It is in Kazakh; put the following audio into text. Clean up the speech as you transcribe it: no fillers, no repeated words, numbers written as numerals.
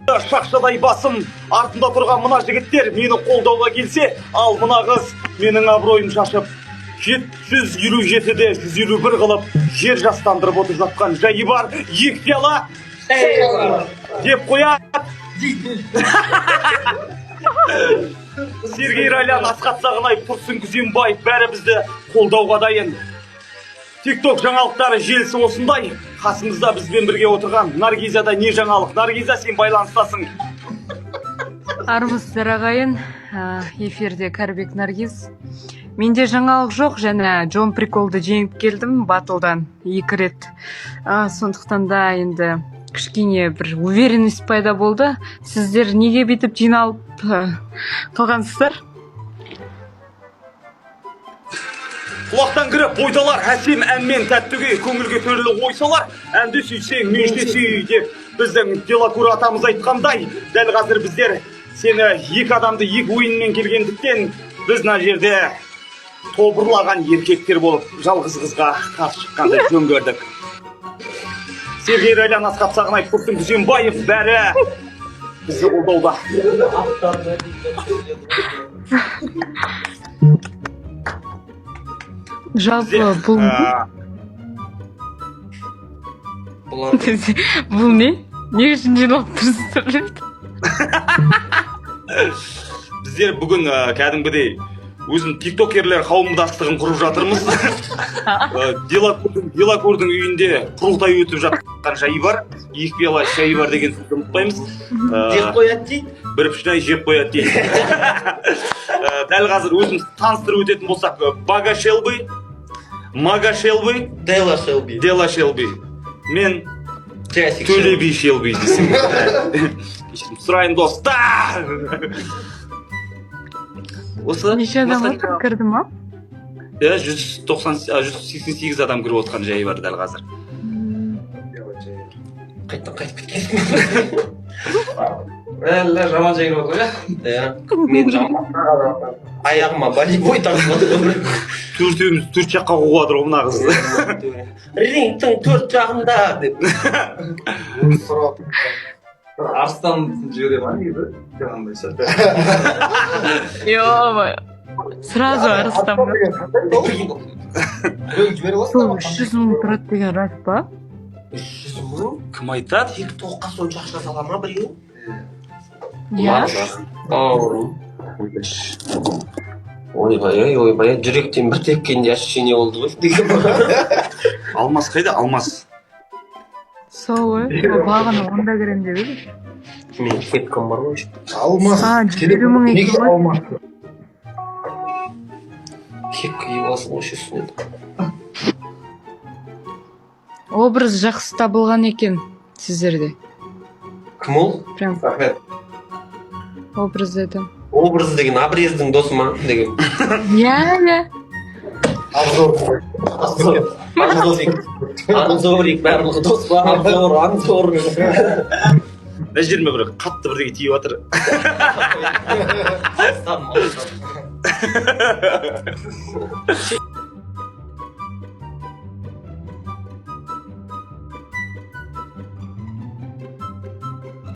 шақшадай басым, артында тұрған мына жігіттер мені қолдауға келсе, ал мына қыз менің абыройым шашып, 757-де 151 қылып, жер жастандырып отырып жатқан жайы бар, екі пиала деп қояды. Сергей Райлян, Асқат Сағынаев, Тұрсын Күзембаев бәрі бізді қолдауға дайын. Тикток жаңалықтары желісі осындай. Қасымызда бізбен бірге отырған Наргизада не жаңалық? Наргиза, сен байланыстасың. Армысыздар ағайын, эфирде Кәрібек Наргиз. Менде жаңалық жоқ, және Джон Приколды жеңіп келдім батылдан 2 рет. Сондықтан да енді кішкене бір уверенность пайда болды. Сіздер неге бүйтіп жиналып қалғансыздар? Құлақтан кіріп бойдалар, әсем әнмен тәттіге көңілге төрлі ойсалар, әнді сүйсең, менште сүй деп біздің Делакур атамыз айтқандай, дәл қазір біздер сені 2 адамды 2 ойынмен келгендіктен біз мына жерде тобырлаған еркектер болып жалғыз қызға қарсы шыққанды жөн көрдік. Сергей Райлян, Асқат Сағынаев, Тұрсын Күзембаев бәрі бізді қолдауда. Жалпы бұл не? Не үшін жиналып тұрсыздар? Біздер бүгін кәдімгідей өзім тиктокерлер қауымдастығын құрып жатырмыз. Делакурдың үйінде құрылтай өтіп жатқан жайы бар, 2 пиала шайы бар деген сөзді ұмытпаймыз. Жеп қояды дейді. Бір пішнай жеп қояды дейді. Дәл қазір өзіміз таныстырып өтетін болсақ, Бага Шелби, Мага Шелби, Дела Шелби. Дела Шелби. Мен Төлеби Шелби дейсің. Сұрайын достар! Неше адам кірді ма? 188 адам кіріп отқан жайы бар дәл қазір. Қайттан қайтып кеткен. Әлі жаман жайын отыр ja? Мен жаман. Аяғыма болевой тағып отыр. Төртеуміз 4 жаққа қуғадыр ол мына қызды. Рингтің 4 жағында деп. Арыстан жібере ма дейді жаңағындай Ё-моё. Сразу арыстан ба? Сол 300 мың тұрады деген рас па? 300 мың? Кім айтады? Тиктокқа сонша ақша сала ма біреу? Иә. Ойбай, жүректен бір тепкенде ощущение болды ғой. Алмас қайда? Алмас. Сол ғой, бағаны онда керем деп еді. Мен тепкім бар ғой. Алмас. 20 мың Неге екен ғой. алмас? Тепкі киіп аласың ғой үстінен. Образ жақсы табылған екен сіздерде. Кім ол? Прям образ дедім. Образ деген обрездің досы ма? Деген. Иә. Анзорик барлығы дос па? Анзор. Мына жеріме бір қатты бірдеңе тиіп жатыр.